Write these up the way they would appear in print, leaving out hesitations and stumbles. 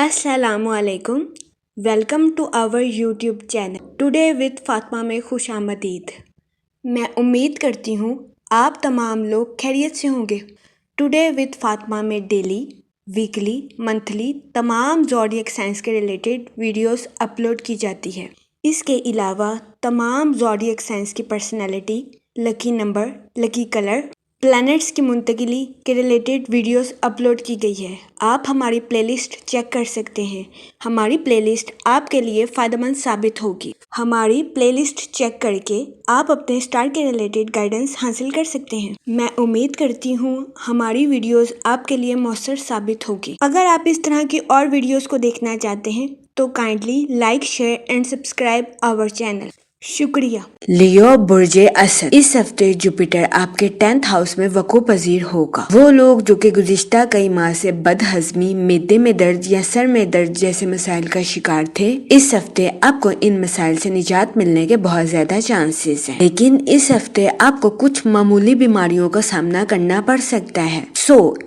अस्सलाम वालेकुम। Welcome to our YouTube channel today with Fatima में खुश आमदीद। मैं उम्मीद करती हूँ आप तमाम लोग खैरियत से होंगे। टुडे विद फातिमा में डेली, वीकली, मंथली तमाम ज़ोडिएक साइंस के रिलेटेड वीडियोस अपलोड की जाती है। इसके अलावा तमाम ज़ोडिएक साइंस की personality, lucky number, lucky colour, planets की मुंतकिली के रिलेटेड वीडियोस अपलोड की गई है। आप हमारी प्लेलिस्ट चेक कर सकते हैं। हमारी प्लेलिस्ट आपके लिए फ़ायदेमंद साबित होगी। हमारी प्लेलिस्ट चेक करके आप अपने स्टार के रिलेटेड गाइडेंस हासिल कर सकते हैं। मैं उम्मीद करती हूँ हमारी वीडियोस आपके लिए मौसर साबित होगी। अगर आप इस तरह की और वीडियोस को देखना चाहते हैं तो kindly like, share and subscribe our channel. शुक्रिया। लियो बुर्जे असद, इस हफ्ते जुपिटर आपके 10th हाउस में वक़ू पजीर होगा। वो लोग जो कि गुज़िश्ता कई माह से बदहजमी, मैदे में दर्द या सर में दर्द जैसे मसाइल का शिकार थे, इस हफ्ते आपको इन मसाइल से निजात मिलने के बहुत ज्यादा चांसेस हैं। लेकिन इस हफ्ते आपको कुछ मामूली बीमारियों का सामना करना पड़ सकता है।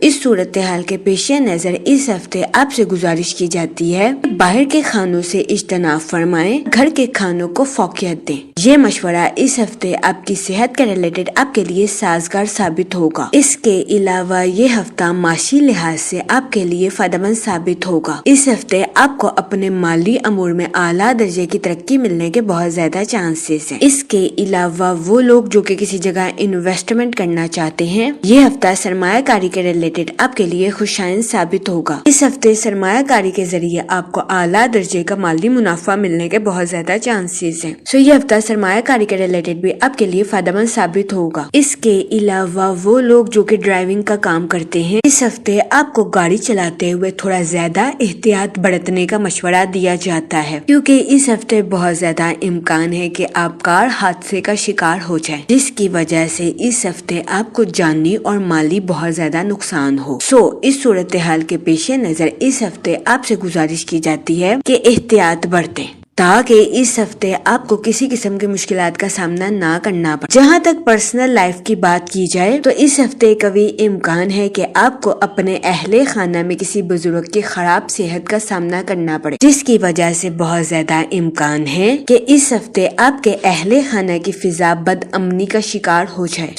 इस सूरत हाल के पेश नजर इस हफ्ते आपसे गुजारिश की जाती है बाहर के खानों से इज्तनाब फरमाएं, घर के खानों को फौकियत दें। ये मशवरा इस हफ्ते आपकी सेहत के रिलेटेड आपके लिए साजगार साबित होगा। इसके अलावा ये हफ्ता माशी लिहाज से आपके लिए फायदेमंद साबित होगा। इस हफ्ते आपको अपने माली अमूर में आला दर्जे की तरक्की मिलने के बहुत ज्यादा चांसेस हैं। इसके अलावा वो लोग जो कि किसी जगह इन्वेस्टमेंट करना चाहते हैं, ये हफ्ता सरमायाकारी के रिलेटेड आपके लिए खुशाइन साबित होगा। इस हफ्ते सरमायाकारी के जरिए आपको आला दर्जे का माली मुनाफा मिलने के बहुत ज्यादा चांसेस हैं। ये हफ्ता सरमायाकारी के रिलेटेड भी आपके लिए फायदेमंद साबित होगा। इसके अलावा वो लोग जो कि ड्राइविंग का काम करते हैं, इस हफ्ते आपको गाड़ी चलाते हुए थोड़ा ज्यादा एहतियात बरतने का मशवरा दिया जाता है, क्योंकि इस हफ्ते बहुत ज्यादा इम्कान है कि आप कार हादसे का शिकार हो जाए, जिसकी वजह से इस हफ्ते आपको जानी और माली बहुत ज्यादा नुकसान हो। इस सूरत हाल के पेश नजर इस हफ्ते आपसे गुजारिश की जाती है कि एहतियात बरतें, ताकि इस हफ्ते आपको किसी किस्म की मुश्किलात का सामना ना करना पड़े। जहाँ तक पर्सनल लाइफ की बात की जाए तो इस हफ्ते कभी इम्कान है कि आपको अपने अहले खाना में किसी बुजुर्ग की खराब सेहत का सामना करना पड़े, जिसकी वजह से बहुत ज्यादा इम्कान है कि इस हफ्ते आपके अहले खाना की फिजा बदअमनी का शिकार हो जाए।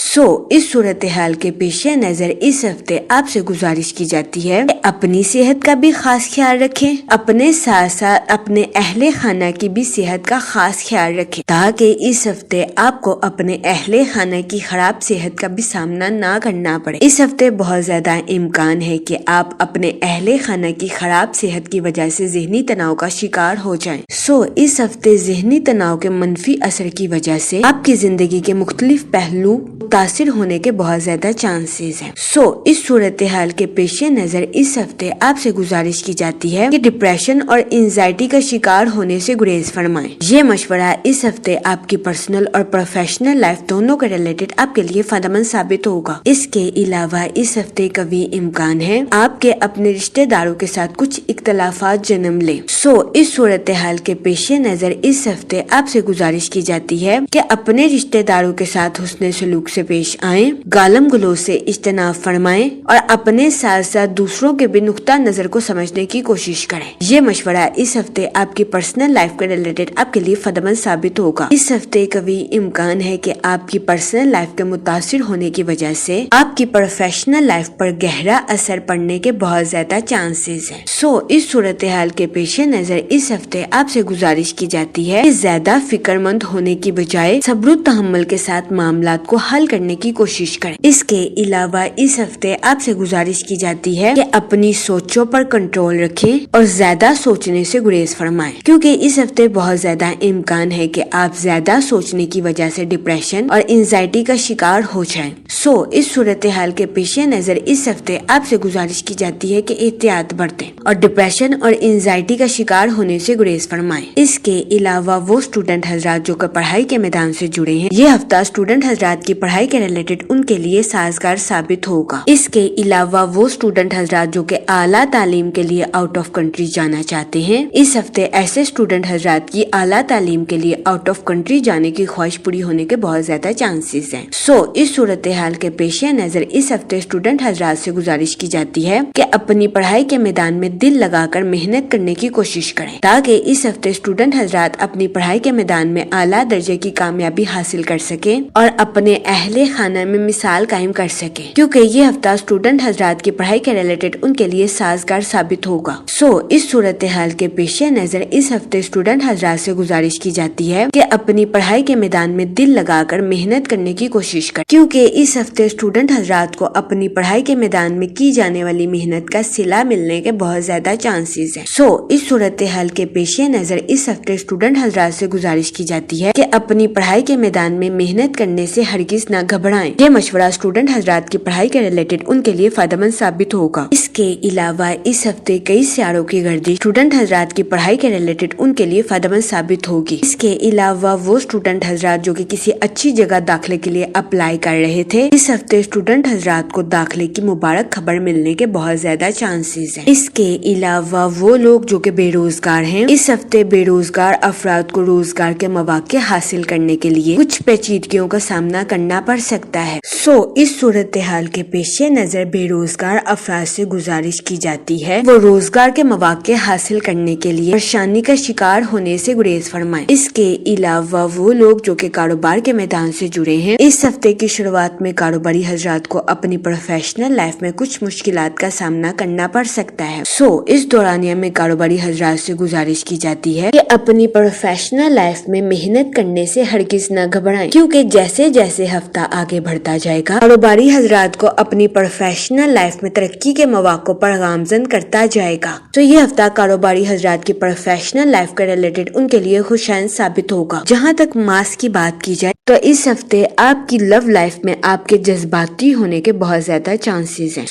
इस सूरत हाल के पेश नजर इस हफ्ते आपसे गुजारिश की जाती है कि अपनी सेहत का भी खास ख्याल रखें, अपने साथ साथ अपने अहले खाना की भी सेहत का खास ख्याल रखें, ताकि इस हफ्ते आपको अपने अहले खाना की खराब सेहत का भी सामना ना करना पड़े। इस हफ्ते बहुत ज्यादा इम्कान है कि आप अपने अहले खाना की खराब सेहत की वजह से ज़हनी तनाव का शिकार हो जाएं। इस हफ्ते ज़हनी तनाव के मनफी असर की वजह से आपकी जिंदगी के मुख्तलिफ पहलू मुतासिर होने के बहुत ज्यादा चांसेस हैं। इस सूरत हाल के पेश नजर इस हफ्ते आपसे गुजारिश की जाती है कि डिप्रेशन और एंजाइटी का शिकार होने से गुरेज फरमाएं। ये मशवरा इस हफ्ते आपकी पर्सनल और प्रोफेशनल लाइफ दोनों के रिलेटेड आपके लिए फायदेमंद साबित होगा। इसके अलावा इस हफ्ते कभी इम्कान है आपके अपने रिश्तेदारों के साथ कुछ इख्तलाफात जन्म ले। इस सूरत हाल के पेश नजर इस हफ्ते आपसे गुजारिश की जाती है कि अपने रिश्तेदारों के साथ हुस्न सलूक से पेश आएं, गालम गलोच से इज्तनाब फरमाएं और अपने साथ साथ दूसरों के भी नुक्ता नजर को समझने की कोशिश करें। ये मशवरा इस हफ्ते आपकी पर्सनल लाइफ के रिलेटेड आपके लिए फायदेमंद साबित होगा। इस हफ्ते कभी इम्कान है कि आपकी पर्सनल लाइफ के मुतासिर होने की वजह से आपकी प्रोफेशनल लाइफ पर गहरा असर पड़ने के बहुत ज्यादा चांसेस हैं। इस सूरत हाल के पेश नजर इस हफ्ते आपसे गुजारिश की जाती है कि ज्यादा फिक्रमंद होने की बजाय सब्र तहम्मुल के साथ मामलात को हल करने की कोशिश करें। इसके अलावा इस हफ्ते आपसे गुजारिश की जाती है कि अपनी सोचों पर कंट्रोल रखें और ज्यादा सोचने से गुरेज फरमाएं, क्योंकि इस हफ्ते बहुत ज्यादा इम्कान है कि आप ज्यादा सोचने की वजह से डिप्रेशन और एंजाइटी का शिकार हो जाएं। इस सूरत हाल के पेश नजर इस हफ्ते आपसे गुजारिश की जाती है कि एहतियात बरतें और डिप्रेशन और एंजाइटी का शिकार होने से गुरेज फरमाएं। इसके अलावा वो स्टूडेंट हजरात जो कि पढ़ाई के मैदान से जुड़े हैं, ये हफ्ता स्टूडेंट हजरात की पढ़ाई के रिलेटेड उनके लिए साजगार साबित होगा। इसके अलावा वो स्टूडेंट हजरात जो कि आला तालीम के लिए आउट ऑफ कंट्री जाना चाहते हैं, इस हफ्ते ऐसे स्टूडेंट حضرات کی اعلیٰ تعلیم کے لیے آؤٹ آف کنٹری جانے کی خواہش پوری ہونے کے بہت زیادہ چانسز ہیں۔ اس صورتحال کے پیش نظر اس ہفتے اسٹوڈنٹ حضرات سے گزارش کی جاتی ہے کہ اپنی پڑھائی کے میدان میں دل لگا کر محنت کرنے کی کوشش کریں تاکہ اس ہفتے اسٹوڈنٹ حضرات اپنی پڑھائی کے میدان میں اعلیٰ درجے کی کامیابی حاصل کر سکیں اور اپنے اہل خانہ میں مثال قائم کر سکیں، کیونکہ یہ ہفتہ اسٹوڈنٹ حضرات کی پڑھائی کے ریلیٹڈ ان کے لیے سازگار ثابت ہوگا۔ اس صورتحال کے پیش نظر اس ہفتے اسٹوڈنٹ حضرات سے گزارش کی جاتی ہے کہ اپنی پڑھائی کے میدان میں دل لگا کر محنت کرنے کی کوشش کریں، کیونکہ اس ہفتے اسٹوڈنٹ حضرات کو اپنی پڑھائی کے میدان میں کی جانے والی محنت کا صلہ ملنے کے بہت زیادہ چانسز ہیں۔ اس صورتحال کے پیش نظر اس ہفتے اسٹوڈنٹ حضرات سے گزارش کی جاتی ہے کہ اپنی پڑھائی کے میدان میں محنت کرنے سے ہرگز نہ گھبرائیں۔ یہ مشورہ اسٹوڈنٹ حضرات کی پڑھائی کے ریلیٹڈ ان کے لیے فائدہ مند ثابت ہوگا۔ اس کے علاوہ اس ہفتے کئی سیاروں کی گردش اسٹوڈنٹ حضرات کی پڑھائی کے ریلیٹڈ ان کے لیے فائدہ مند ثابت ہوگی۔ اس کے علاوہ وہ اسٹوڈنٹ حضرات جو کہ کسی اچھی جگہ داخلے کے لیے اپلائی کر رہے تھے، اس ہفتے اسٹوڈنٹ حضرات کو داخلے کی مبارک خبر ملنے کے بہت زیادہ چانسز ہیں۔ اس کے علاوہ وہ لوگ جو کہ بے روزگار ہیں، اس ہفتے بے روزگار افراد کو روزگار کے مواقع حاصل کرنے کے لیے کچھ پیچیدگیوں کا سامنا کرنا پڑ سکتا ہے۔ اس صورتحال کے پیش نظر بے روزگار افراد سے گزارش کی جاتی ہے وہ روزگار کے مواقع حاصل کرنے کے لیے پریشانی کا شکار ہونے سے گریز فرمائیں۔ اس کے علاوہ وہ لوگ جو کہ کاروبار کے میدان سے جڑے ہیں، اس ہفتے کی شروعات میں کاروباری حضرات کو اپنی پروفیشنل لائف میں کچھ مشکلات کا سامنا کرنا پڑ سکتا ہے۔ اس دورانیہ میں کاروباری حضرات سے گزارش کی جاتی ہے کہ اپنی پروفیشنل لائف میں محنت کرنے سے ہرگز نہ گھبرائیں، کیونکہ جیسے جیسے ہفتہ آگے بڑھتا جائے گا کاروباری حضرات کو اپنی پروفیشنل لائف میں ترقی کے مواقع پر گامزن کرتا جائے گا۔ یہ ہفتہ کاروباری حضرات کی پروفیشنل لائف کے ریلیٹڈ ان کے لیے خوشائند ثابت ہوگا۔ جہاں تک ماس کی بات کی جائے تو اس ہفتے آپ کی لو لائف میں آپ کے جذباتی ہونے کے بہت زیادہ چانسز ہیں۔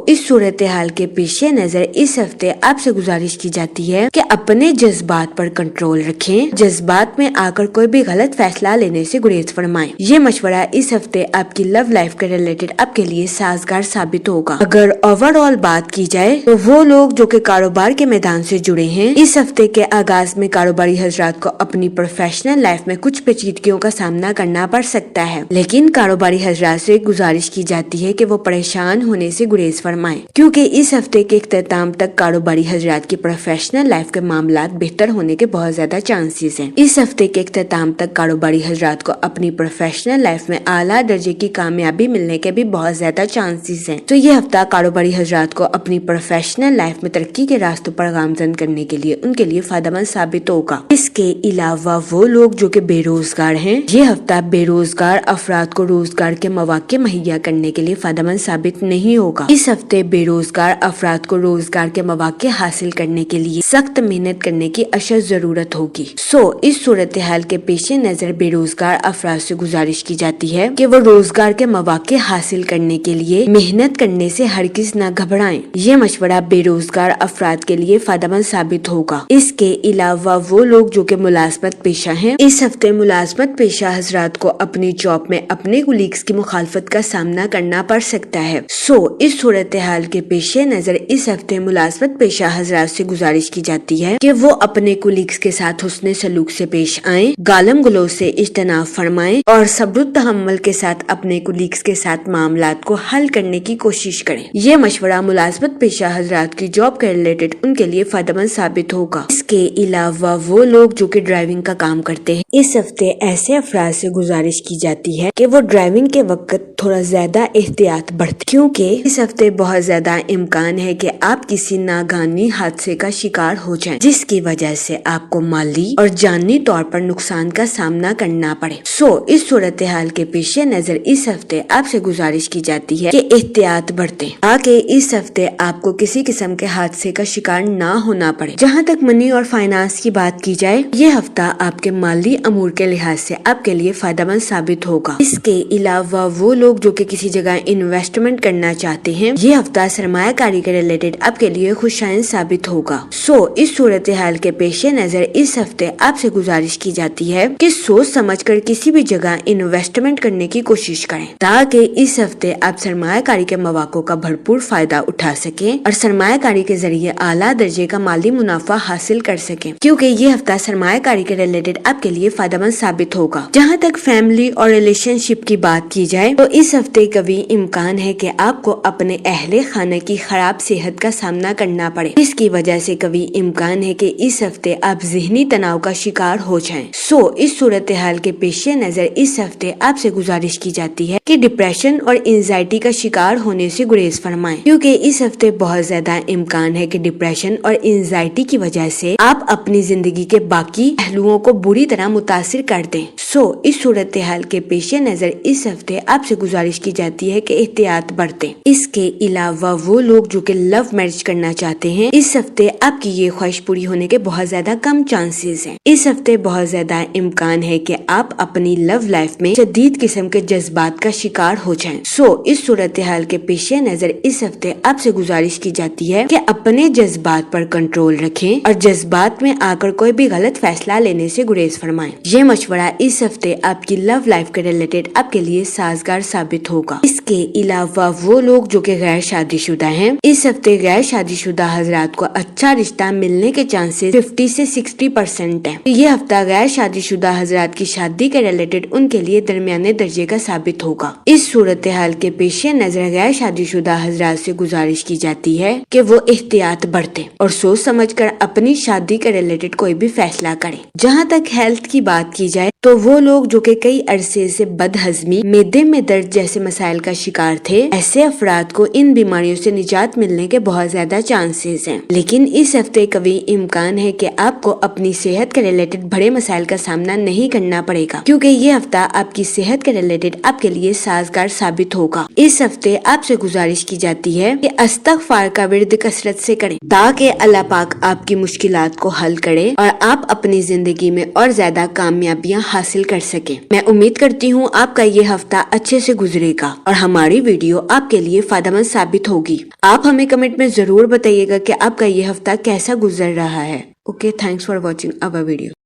اس صورتحال کے پیش نظر اس ہفتے آپ سے گزارش کی جاتی ہے کہ اپنے جذبات پر کنٹرول رکھیں، جذبات میں آ کر کوئی بھی غلط فیصلہ لینے سے گریز فرمائیں۔ یہ مشورہ اس ہفتے آپ کی لو لائف کے ریلیٹڈ آپ کے لیے سازگار ثابت ہوگا۔ اگر اوور آل بات کی جائے تو وہ لوگ جو کہ کاروبار کے میدان سے جڑے ہیں، اس ہفتے کے آغاز میں کاروباری حضرات کو اپنی پروفیشنل لائف میں کچھ پیچیدگیوں کا سامنا کرنا پڑ سکتا ہے، لیکن کاروباری حضرات سے گزارش کی جاتی ہے کہ وہ پریشان ہونے سے گریز فرمائیں، کیونکہ اس ہفتے کے اختتام تک کاروباری حضرات کی پروفیشنل لائف کے معاملات بہتر ہونے کے بہت زیادہ چانسز ہیں۔ اس ہفتے کے اختتام تک کاروباری حضرات کو اپنی پروفیشنل لائف میں اعلیٰ درجے کی کامیابی ملنے کے بھی بہت زیادہ چانسز ہیں۔ یہ ہفتہ کاروباری حضرات کو اپنی پروفیشنل لائف میں ترقی کے راستوں پر گامزن کرنے کے لیے ان کے لیے فائدہ مند ثابت ہوگا۔ اس کے علاوہ وہ لوگ جو کہ بے روزگار ہیں، یہ ہفتہ بے روزگار افراد کو روزگار کے مواقع مہیا کرنے کے لیے فائدہ مند ثابت نہیں ہوگا۔ اس ہفتے بے روزگار افراد کو روزگار کے مواقع حاصل کرنے کے لیے سخت محنت کرنے کی اشد ضرورت ہوگی۔ اس صورتحال کے پیش نظر بے روزگار افراد سے گزارش کی جاتی ہے کہ وہ روزگار کے مواقع حاصل کرنے کے لیے محنت کرنے سے ہرگز نہ گھبرائیں۔ یہ مشورہ بے روزگار افراد کے لیے فائدہ مند ثابت ہوگا۔ اس کے علاوہ وہ لوگ جو کہ ملازمت پیشہ ہیں، اس ہفتے ملازمت پیشہ حضرات کو اپنی جاب میں اپنے کولیگز کی مخالفت کا سامنا کرنا پڑ سکتا ہے۔ اس صورتحال کے پیش نظر اس ہفتے ملازمت پیشہ حضرات سے گزارش کی جاتی ہے کہ وہ اپنے کولیگز کے ساتھ حسن سلوک سے پیش آئیں، گالم گلوچ سے اجتناب فرمائیں اور صبر و تحمل کے ساتھ اپنے کولیگز کے ساتھ معاملات کو حل کرنے کی کوشش کریں۔ یہ مشورہ ملازمت پیشہ حضرات کی جاب کے ریلیٹڈ ان کے لیے فائدہ مند ثابت ہوگا۔ اس کے علاوہ وہ لوگ جو کہ ڈرائیونگ کا کام کرتے ہیں، اس ہفتے ایسے افراد سے گزارش کی جاتی ہے کہ وہ ڈرائیونگ کے وقت تھوڑا زیادہ احتیاط برتیں، کیونکہ اس ہفتے بہت زیادہ امکان ہے کہ آپ کسی ناگہانی حادثے کا شکار ہو جائیں، جس کی وجہ سے آپ کو مالی اور جانی طور پر نقصان کا سامنا کرنا پڑے۔ اس صورتحال کے پیش نظر اس ہفتے آپ سے گزارش کی جاتی ہے کہ احتیاط برتیں تاکہ اس ہفتے آپ کو کسی قسم کے حادثے کا شکار نہ ہونا پڑے۔ جہاں تک منی اور فائنانس کی بات کی جائے، یہ ہفتہ آپ کے مالی امور کے لحاظ سے آپ کے لیے فائدہ مند ثابت ہوگا۔ اس کے علاوہ وہ لوگ جو کہ کسی جگہ انویسٹمنٹ کرنا چاہتے ہیں، یہ ہفتہ سرمایہ کاری کے ریلیٹڈ آپ کے لیے خوشائند ثابت ہوگا۔ اس صورتحال کے پیش نظر اس ہفتے آپ سے گزارش کی جاتی ہے کہ سوچ سمجھ کر کسی بھی جگہ انویسٹمنٹ کرنے کی کوشش کریں تاکہ اس ہفتے آپ سرمایہ کاری کے مواقع کا بھرپور فائدہ اٹھا سکیں اور سرمایہ کاری کے ذریعے اعلیٰ درجے کا مالی منافع حاصل کر سکیں، क्योंकि ये हफ्ता सरमाया कारी के रिलेटेड आपके लिए फायदेमंद साबित होगा। जहाँ तक फैमिली और रिलेशनशिप की बात की जाए तो इस हफ्ते कभी इम्कान है कि आपको अपने अहले खाना की खराब सेहत का सामना करना पड़े। इसकी वजह से कभी इम्कान है कि इस हफ्ते आप ज़हनी तनाव का शिकार हो जाएं। इस सूरत हाल के पेश नजर इस हफ्ते आपसे गुजारिश की जाती है कि डिप्रेशन और एंजाइटी का शिकार होने से गुरेज फरमाएं, क्योंकि इस हफ्ते बहुत ज्यादा इम्कान है कि डिप्रेशन और एंजाइटी की वजह से आप अपनी जिंदगी के बाकी पहलुओं को बुरी तरह मुतासिर कर दें। इस सूरत हाल के पेश नजर इस हफ्ते आपसे गुजारिश की जाती है कि एहतियात बरतें। इसके अलावा वो लोग जो कि लव मैरिज करना चाहते हैं, इस हफ्ते आपकी ये ख्वाहिश पूरी होने के बहुत ज्यादा कम चांसेस हैं। इस हफ्ते बहुत ज्यादा इम्कान है कि आप अपनी लव लाइफ में शदीद किस्म के जज्बात का शिकार हो जाएं। इस सूरत हाल के पेश नजर इस हफ्ते आपसे गुजारिश की जाती है कि अपने जज्बात पर कंट्रोल रखें और जज्बात में आकर कोई भी गलत फैसला लेने से गुरेज फरमाएं। ये मशवरा इस हफ्ते आपकी लव लाइफ के रिलेटेड आपके लिए साजगार साबित होगा। इसके अलावा वो लोग जो कि गैर शादीशुदा हैं, इस हफ्ते गैर शादीशुदा हजरात को अच्छा रिश्ता मिलने के चांसेस 50 से 60% है। ये हफ्ता गैर शादीशुदा हजरात की शादी के रिलेटेड उनके लिए दरमियाने दर्जे का साबित होगा। इस सूरत हाल के पेश नजर गैर शादीशुदा हजरात से गुजारिश की जाती है कि वो एहतियात बरतें और सोच समझकर अपनी शादी के रिलेटेड कोई भी फैसला करें। जहाँ तक हेल्थ की बात की जाए तो वो लोग जो कि कई अरसे से बदहजमी, मैदे में दर्द जैसे मसाइल का शिकार थे, ऐसे अफराद को इन बीमारियों से निजात मिलने के बहुत ज्यादा चांसेस हैं। लेकिन इस हफ्ते कभी इम्कान है कि आपको अपनी सेहत के रिलेटेड बड़े मसाइल का सामना नहीं करना पड़ेगा, क्योंकि ये हफ्ता आपकी सेहत के रिलेटेड आपके लिए साजगार साबित होगा। इस हफ्ते आपसे गुजारिश की जाती है कि इस्तग़फ़ार का विर्द कसरत से करें ताकि अल्लाह पाक आपकी मुश्किलात को हल करे और आप अपनी जिंदगी में और ज्यादा कामयाबियां हासिल कर सकें। मैं उम्मीद करती हूँ आपका ये हफ्ता अच्छे से गुजरेगा और हमारी वीडियो आपके लिए फायदेमंद साबित होगी। आप हमें कमेंट में जरूर बताइएगा कि आपका ये हफ्ता कैसा गुजर रहा है। Okay, thanks for watching our video.